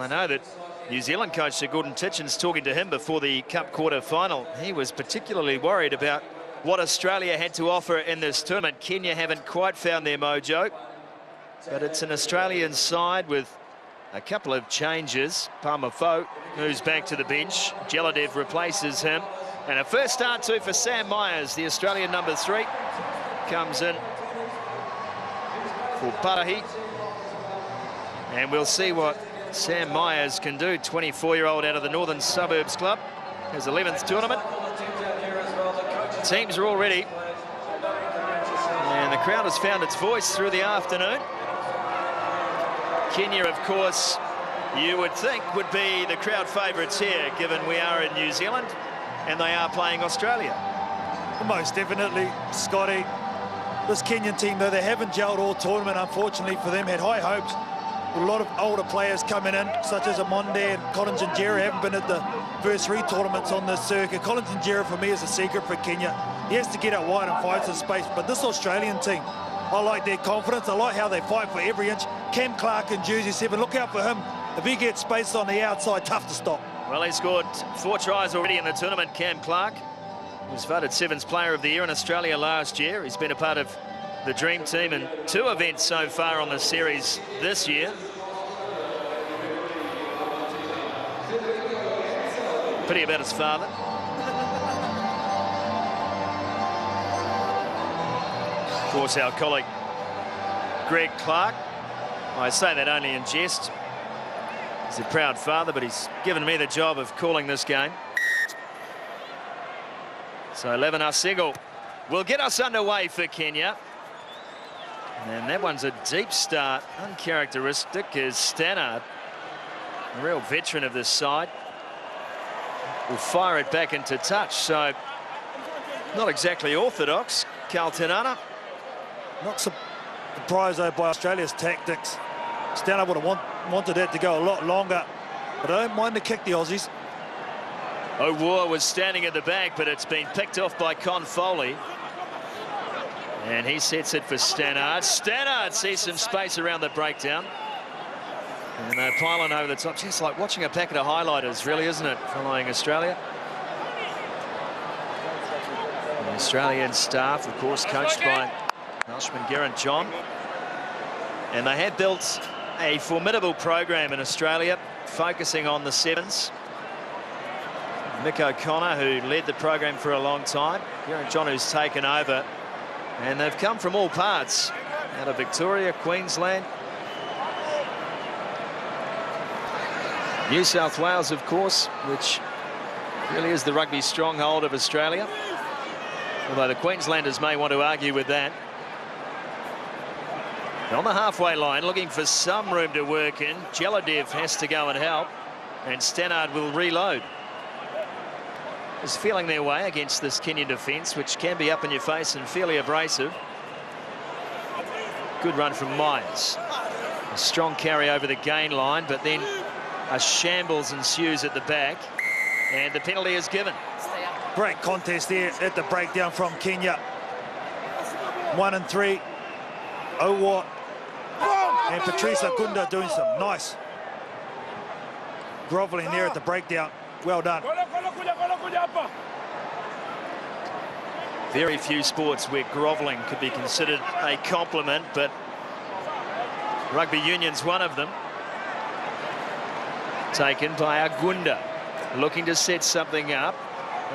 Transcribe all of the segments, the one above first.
I know that New Zealand coach Sir Gordon Titchen's talking to him before the Cup quarter-final. He was particularly worried about what Australia had to offer in this tournament. Kenya haven't quite found their mojo, but it's an Australian side with a couple of changes. Palmafo moves back to the bench. Jeladev replaces him. And a first start too for Sam Myers, the Australian number 3, comes in for Parahi. And we'll see what Sam Myers can do, 24-year-old out of the Northern Suburbs Club. His 11th tournament. Teams are all ready. And the crowd has found its voice through the afternoon. Kenya, of course, you would think would be the crowd favourites here, given we are in New Zealand and they are playing Australia. Most definitely, Scotty. This Kenyan team, though they haven't gelled all tournament, unfortunately for them, had high hopes. A lot of older players coming in, such as Amonde and Collins Injera, haven't been at the first 3 tournaments on this circuit. Collins Injera, for me, is a secret for Kenya. He has to get out wide and find some space. But this Australian team, I like their confidence. I like how they fight for every inch. Cam Clark in jersey 7, look out for him. If he gets space on the outside, tough to stop. Well, he scored 4 tries already in the tournament, Cam Clark. He was voted 7th Player of the Year in Australia last year. He's been a part of the Dream Team in 2 events so far on the series this year. Pity about his father. Of course, our colleague Greg Clark, I say that only in jest. He's a proud father, but he's given me the job of calling this game. So 11 Arcegol will get us underway for Kenya. And that one's a deep start. Uncharacteristic is Stannard, a real veteran of this side. Will fire it back into touch, so not exactly orthodox. Kaltenana. Not surprised, though, by Australia's tactics. Stannard would have wanted that to go a lot longer, but I don't mind the kick, the Aussies. O'War was standing at the back, but it's been picked off by Con Foley. And he sets it for Stannard. Stannard sees some space around the breakdown. And they're piling over the top. Just like watching a packet of highlighters, really, isn't it, following Australia? The Australian staff, of course, coached by Ashman Geraint John. And they have built a formidable program in Australia, focusing on the 7s. Mick O'Connor, who led the program for a long time. Geraint John, who's taken over. And they've come from all parts, out of Victoria, Queensland, New South Wales, of course, which really is the rugby stronghold of Australia. Although the Queenslanders may want to argue with that. On the halfway line, looking for some room to work in. Jeladev has to go and help, and Stannard will reload. Is feeling their way against this Kenyan defence, which can be up in your face and fairly abrasive. Good run from Myers. A strong carry over the gain line, but then a shambles ensues at the back, and the penalty is given. Great contest there at the breakdown from Kenya. 1 and 3. O'War and Patrice Agunda doing some nice grovelling there at the breakdown. Well done. Very few sports where grovelling could be considered a compliment, but rugby union's one of them. Taken by Agunda, looking to set something up.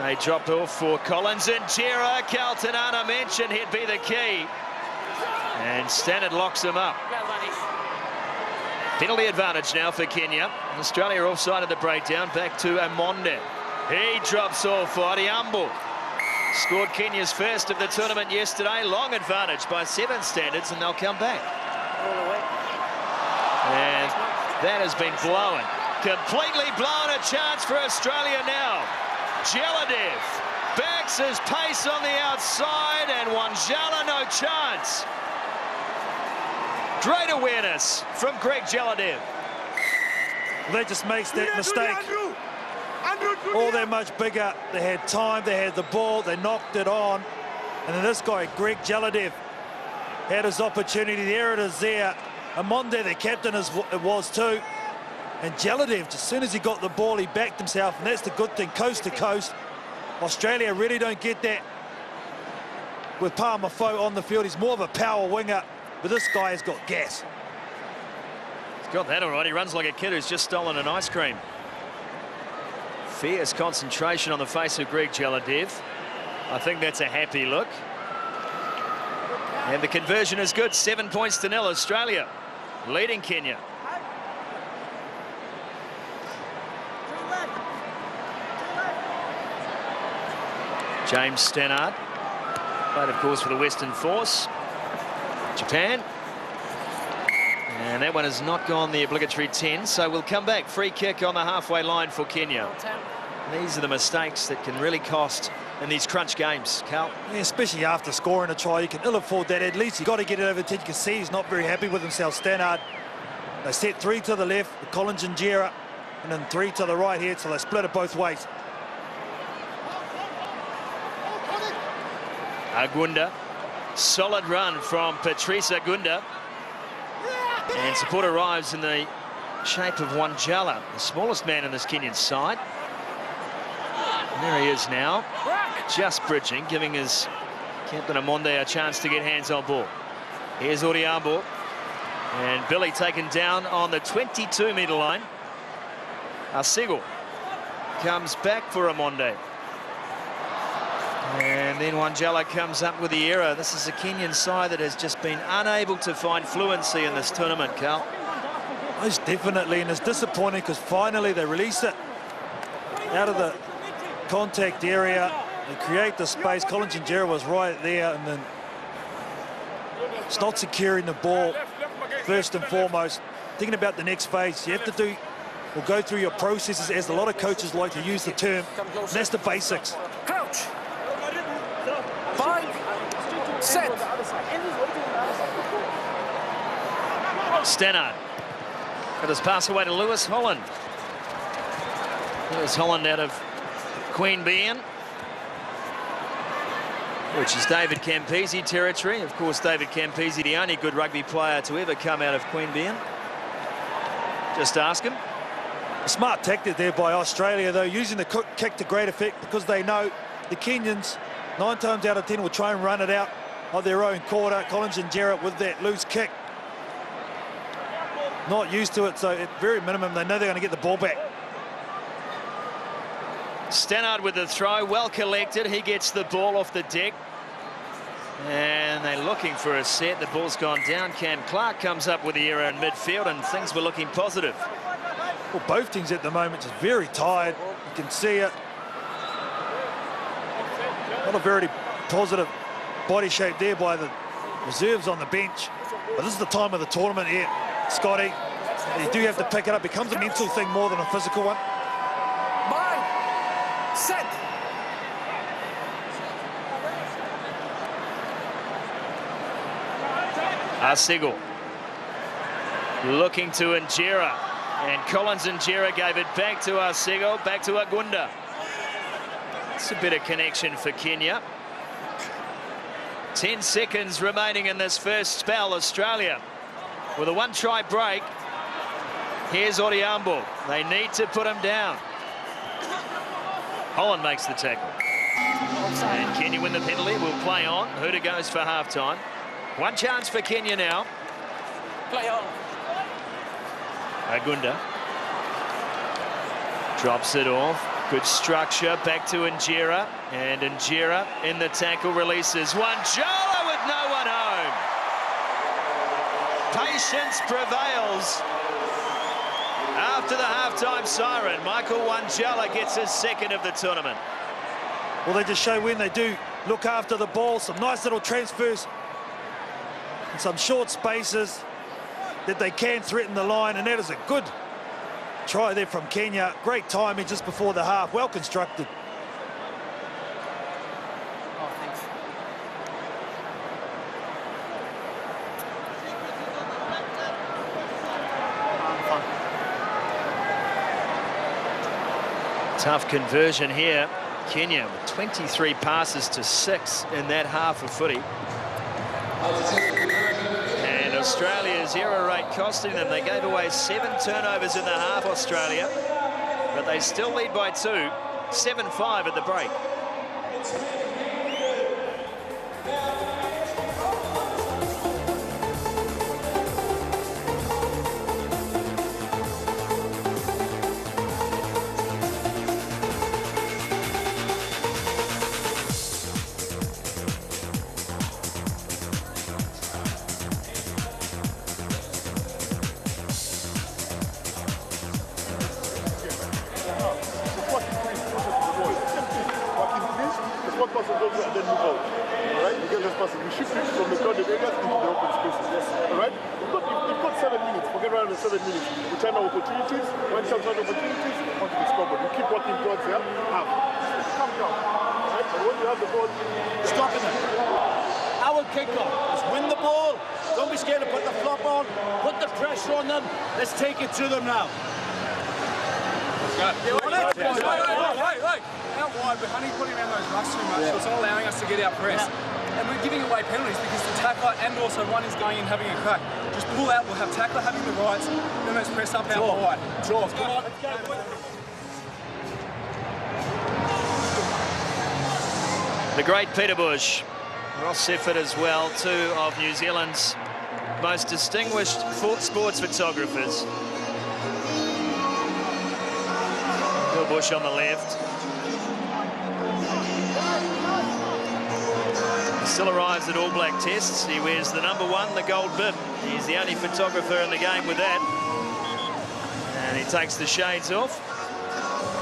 They dropped off for Collins Injera. Kaltenana mentioned he'd be the key. And Stannard locks him up. Penalty advantage now for Kenya. Australia offside at the breakdown. Back to Amonde. He drops off. Adiambo scored Kenya's first of the tournament yesterday. Long advantage by 7 standards, and they'll come back. And that has been blown. Completely blown. A chance for Australia now. Jeladev backs his pace on the outside, and Wanjala no chance. Great awareness from Greg Jeladev. They just makes that mistake. All they're much bigger. They had time, they had the ball, they knocked it on. And then this guy, Greg Jeladev, had his opportunity. There it is there. Amonde, the captain, was too. And Jaladev, as soon as he got the ball, he backed himself, and that's the good thing, coast to coast. Australia really don't get that with Palmer Foe on the field. He's more of a power winger, but this guy has got gas. He's got that all right. He runs like a kid who's just stolen an ice cream. Fierce concentration on the face of Greg Jaladev. I think that's a happy look. And the conversion is good. 7 points to 0. Australia leading Kenya. James Stannard, played of course for the Western Force, Japan. And that one has not gone the obligatory 10, so we'll come back. Free kick on the halfway line for Kenya. These are the mistakes that can really cost in these crunch games, Carl. Yeah, especially after scoring a try, you can ill afford that. At least you got to get it over 10. You can see he's not very happy with himself, Stannard. They set 3 to the left, with Collins and Jera, and then 3 to the right here, so they split it both ways. Agunda, solid run from Patrice Agunda. And support arrives in the shape of Wanjala, the smallest man in this Kenyan side. And there he is now, just bridging, giving his captain Amonde a chance to get hands on ball. Here's Odiambo, and Billy taken down on the 22-metre line. Arcego comes back for Amonde. And then Wanjala comes up with the error. This is a Kenyan side that has just been unable to find fluency in this tournament, Carl. Most definitely, and it's disappointing because finally they release it out of the contact area. They create the space. Collins and Jera was right there, and then it's not securing the ball first and foremost. Thinking about the next phase, you have to do or go through your processes, as a lot of coaches like to use the term. And that's the basics. Crouch. 5. Set. Stannard got his pass away to Lewis Holland. Lewis Holland out of Queanbeyan, which is David Campese territory. Of course, David Campese, the only good rugby player to ever come out of Queanbeyan. Just ask him. A smart tactic there by Australia, though, using the kick to great effect, because they know the Kenyans 9 times out of 10 will try and run it out of their own quarter. Collins and Jarrett with that loose kick, not used to it, so at very minimum they know they're going to get the ball back. Stannard with the throw, well collected. He gets the ball off the deck, and they're looking for a set. The ball's gone down. Cam Clark comes up with the error in midfield, and things were looking positive. Well, both teams at the moment just very tired. You can see it. Not a very positive body shape there by the reserves on the bench. But this is the time of the tournament here, Scotty. You do have to pick it up. It becomes a mental thing more than a physical one. Set. Arcego looking to Injera, and Collins and Injera gave it back to Arcego, back to Agunda. It's a bit of connection for Kenya. 10 seconds remaining in this first spell. Australia with a 1-try break. Here's Odiambo. They need to put him down. Holland makes the tackle. And Kenya win the penalty. Will play on. Huda goes for half-time. One chance for Kenya now. Play on. Agunda drops it off. Good structure. Back to Injera. And Injera in the tackle releases. Wanjala with no one home. Patience prevails. After the halftime siren, Michael Wanjala gets his second of the tournament. Well, they just show when they do look after the ball. Some nice little transfers and some short spaces that they can threaten the line, and that is a good try there from Kenya. Great timing just before the half. Well constructed. Oh, thanks. Tough conversion here. Kenya with 23 passes to 6 in that half of footy. And Australia's error rate costing them. They gave away 7 turnovers in the half, Australia, but they still lead by 2, 7-5 at the break. Our kickoff is win the ball. Don't be scared to put the flop on. Put the pressure on them. Let's take it to them now. Out wide, but Honey's putting around those rucks too much, so it's not allowing us to get our press. And we're giving away penalties because the tackler and also one is going in having a crack. Just pull out, we'll have tackler having the rights, then let's press up out wide. Jaws, come on. The great Peter Bush, Ross Sefford as well, 2 of New Zealand's most distinguished sports photographers. Bill Bush on the left. He still arrives at All Black tests. He wears the number 1, the gold bib. He's the only photographer in the game with that. And he takes the shades off.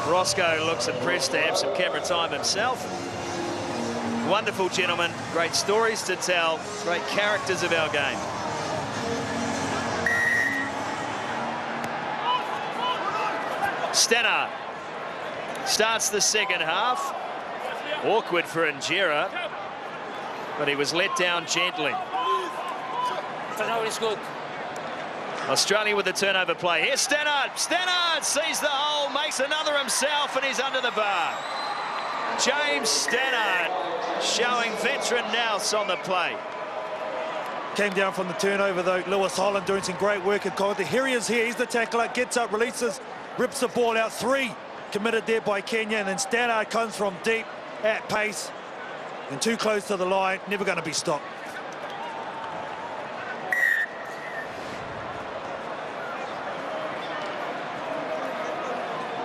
Roscoe looks impressed to have some camera time himself. Wonderful gentleman, great stories to tell, great characters of our game. Stannard starts the second half. Awkward for Injera, but he was let down gently. No, it's good. Australia with the turnover play. Here's Stannard. Stannard sees the hole, makes another himself, and he's under the bar. James Stannard showing veteran nous on the play. Came down from the turnover though. Lewis Holland doing some great work at contact. Here he is here. He's the tackler. Gets up, releases, rips the ball out. 3 committed there by Kenya. And then Stannard comes from deep at pace. And too close to the line. Never going to be stopped.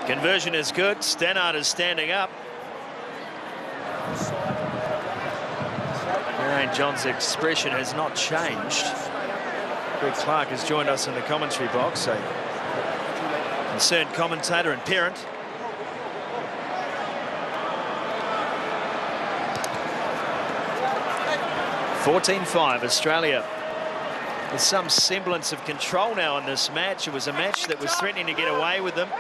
Conversion is good. Stannard is standing up. Marianne John's expression has not changed. Greg Clark has joined us in the commentary box, a concerned commentator and parent. (14-5) Australia with some semblance of control now in this match. It was a match that was threatening to get away with them.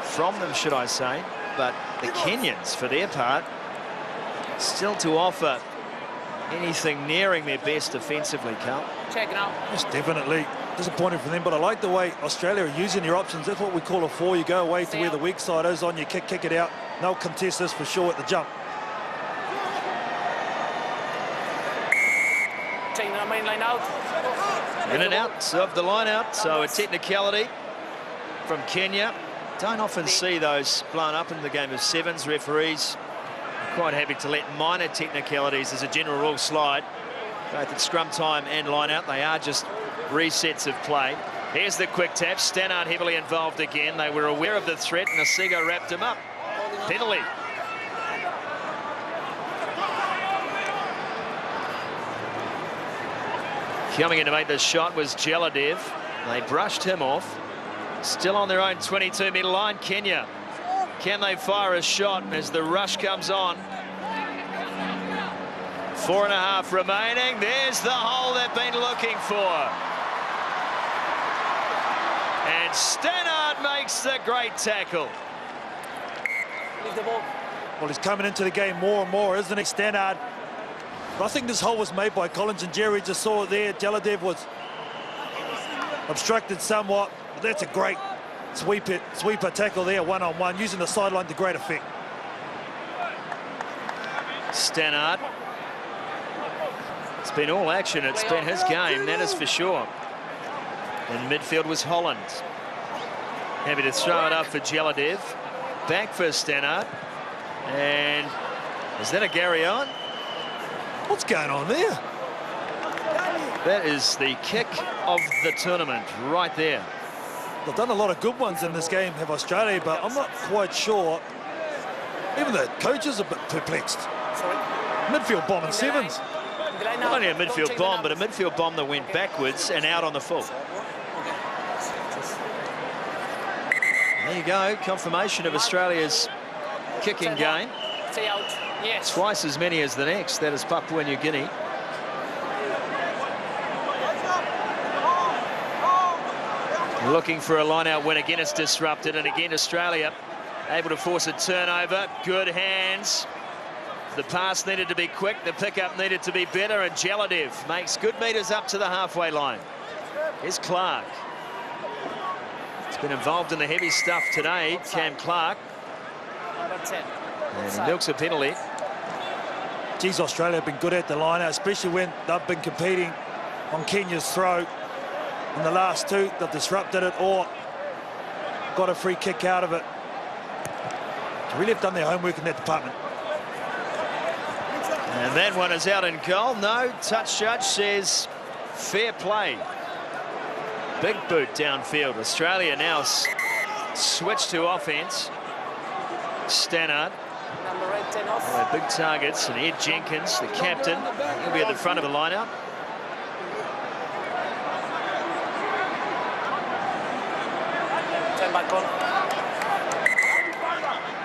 From them, should I say. But the Kenyans, for their part, still to offer anything nearing their best defensively, Carl. Check it out. Yes, definitely disappointing for them, but I like the way Australia are using their options. That's what we call a 4. You go away to where the weak side is, on your kick it out. No contest this for sure at the jump. Taking the main line out. In and out of the line out, so a technicality from Kenya. Don't often see those blown up in the game of sevens. Referees are quite happy to let minor technicalities as a general rule slide, both at scrum time and line out. They are just resets of play. Here's the quick tap. Stannard heavily involved again. They were aware of the threat and Asigo wrapped him up. Penalty. Coming in to make the shot was Jeladev. They brushed him off. Still on their own 22-metre line, Kenya. Can they fire a shot as the rush comes on? 4.5 remaining. There's the hole they've been looking for. And Stannard makes the great tackle. Leave the ball. Well, he's coming into the game more and more, isn't he, Stannard? But I think this hole was made by Collins and Jerry. Just saw it there. Jeladev was obstructed somewhat. But that's a great sweeper tackle there, one-on-one, using the sideline to great effect. Stannard It's been all action. It's been his game, that is for sure. In midfield was Holland. Happy to throw it up for Jeladev. Back for Stannard. And is that a Gary Owen? What's going on there? That is the kick of the tournament right there. They've done a lot of good ones in this game, have Australia, but I'm not quite sure. Even the coaches are a bit perplexed. Midfield bomb in sevens. Not only a midfield bomb, but a midfield bomb that went backwards and out on the full. There you go, confirmation of Australia's kicking game. Twice as many as the next, that is Papua New Guinea. Looking for a line-out win. Again, it's disrupted, and again, Australia able to force a turnover. Good hands. The pass needed to be quick, the pickup needed to be better, and Jeladev makes good meters up to the halfway line. Here's Clark. He's been involved in the heavy stuff today, Cam Clark. And he milks a penalty. Geez, Australia have been good at the line-out, especially when they've been competing on Kenya's throw. In the last two, they've disrupted it or got a free kick out of it. They really have done their homework in that department. And that one is out in goal. No, touch judge says fair play. Big boot downfield. Australia now switch to offense. Stannard. Big targets, and Ed Jenkins, the captain, he'll be at the front of the lineup. Turn back on.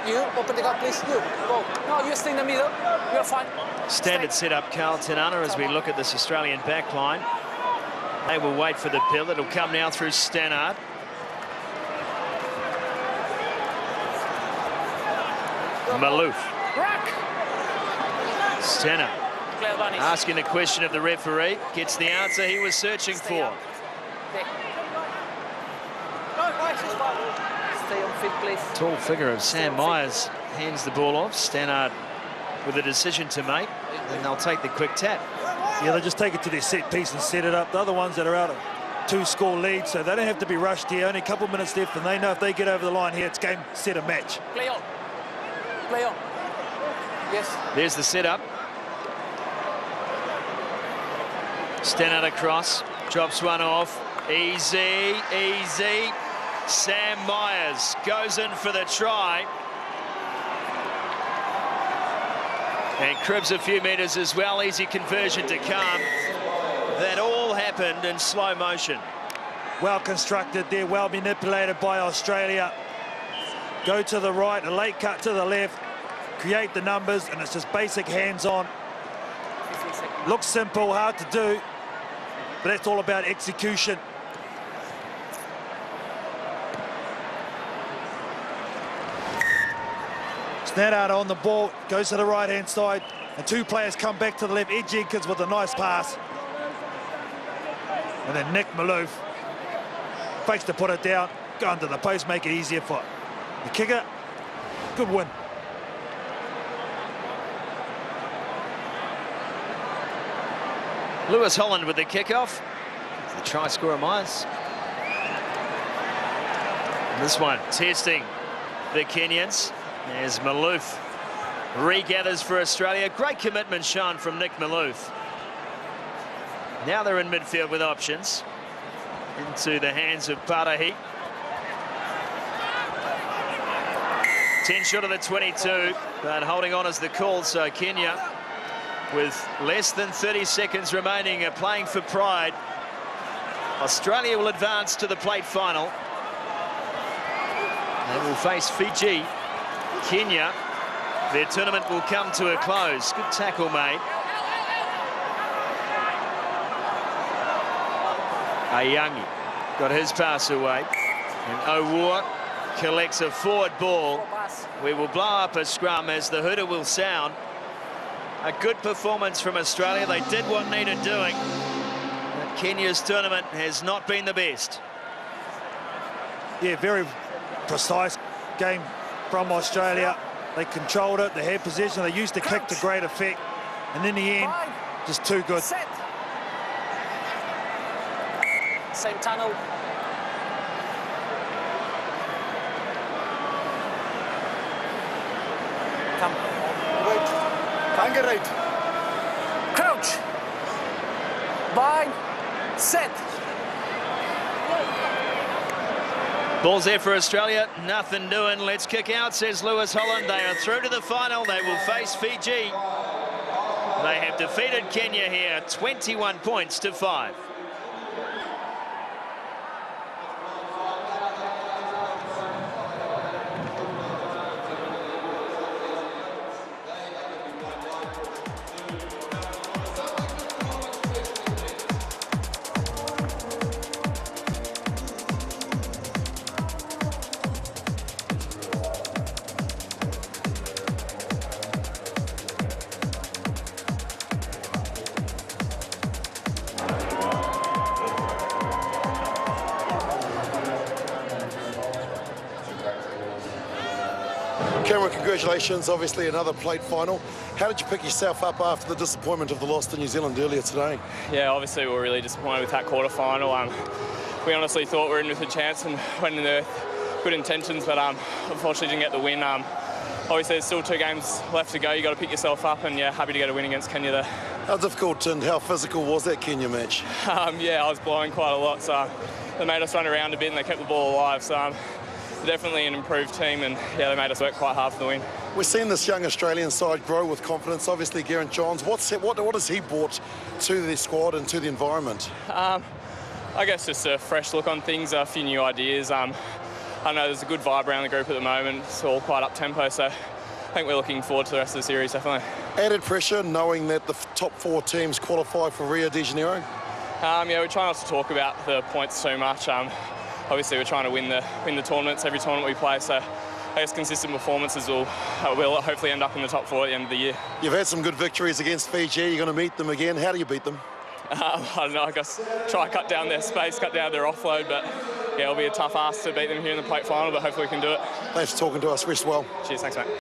You open the gap, please. You go. No, you stay in the middle. You're fine. Standard setup, Carl Tenana, as we look at this Australian back line. They will wait for the pill. It'll come now through Stannard. Malouf. Stannard asking the question of the referee. Gets the answer he was searching for. Stay on feet, please. Tall figure of Sam Myers hands the ball off. Stannard with a decision to make, and they'll take the quick tap. Yeah, they just take it to their set piece and set it up. The other ones that are out of 2-score lead, so they don't have to be rushed here. Only a couple of minutes left, and they know if they get over the line here, it's game, set, and match. Play on. Play on. Yes. There's the setup. Stannard across, drops one off. Easy, easy. Sam Myers goes in for the try. And cribs a few metres as well. Easy conversion to come. That all happened in slow motion. Well constructed there, well manipulated by Australia. Go to the right, a late cut to the left, create the numbers, and it's just basic hands-on. Looks simple, hard to do, but that's all about execution. Stannard on the ball, goes to the right-hand side, and two players come back to the left. Ed Jenkins with a nice pass. And then Nick Malouf fakes to put it down, go under the post, make it easier for the kicker. Good win. Lewis Holland with the kickoff. The try scorer Myers. And this one testing the Kenyans as Malouf regathers for Australia. Great commitment shown from Nick Malouf. Now they're in midfield with options. Into the hands of Parahi. 10 shot of the 22, but holding on is the call, so Kenya, with less than 30 seconds remaining, are playing for pride. Australia will advance to the plate final. They will face Fiji. Kenya, their tournament will come to a close. Good tackle made. Ayangi got his pass away. And Owuor collects a forward ball. We will blow up a scrum as the hooter will sound. A good performance from Australia. They did what needed doing. But Kenya's tournament has not been the best. Yeah, very precise game from Australia. They controlled it, they had possession, they used the kick to great effect. And in the end, just too good. same tunnel. Come. Right. Anchor right. Crouch. Bind. Set. Ball's there for Australia. Nothing doing. Let's kick out, says Lewis Holland. They are through to the final. They will face Fiji. They have defeated Kenya here, 21 points to 5. Cameron, congratulations, obviously another plate final. How did you pick yourself up after the disappointment of the loss to New Zealand earlier today? Yeah, obviously we were really disappointed with that quarter-final. We honestly thought we were in with a chance and went in there with good intentions, but unfortunately didn't get the win. Obviously there's still 2 games left to go. You got to pick yourself up, and yeah, happy to get a win against Kenya there. How difficult and how physical was that Kenya match? Yeah, I was blowing quite a lot, so they made us run around a bit and they kept the ball alive. So definitely an improved team, and yeah, they made us work quite hard for the win. We're seeing this young Australian side grow with confidence. Obviously, Geraint Johns, what has he brought to the squad and to the environment? I guess just a fresh look on things, a few new ideas. I know there's a good vibe around the group at the moment. It's all quite up-tempo, so I think we're looking forward to the rest of the series, definitely. Added pressure knowing that the top 4 teams qualify for Rio de Janeiro? Yeah, we try not to talk about the points too much. Obviously, we're trying to win the tournaments, every tournament we play, so I guess consistent performances will hopefully end up in the top 4 at the end of the year. You've had some good victories against Fiji. You're going to meet them again. How do you beat them? I don't know, I guess try to cut down their space, cut down their offload, but yeah, it'll be a tough ask to beat them here in the plate final, but hopefully we can do it. Thanks for talking to us. Rest well. Cheers, thanks mate.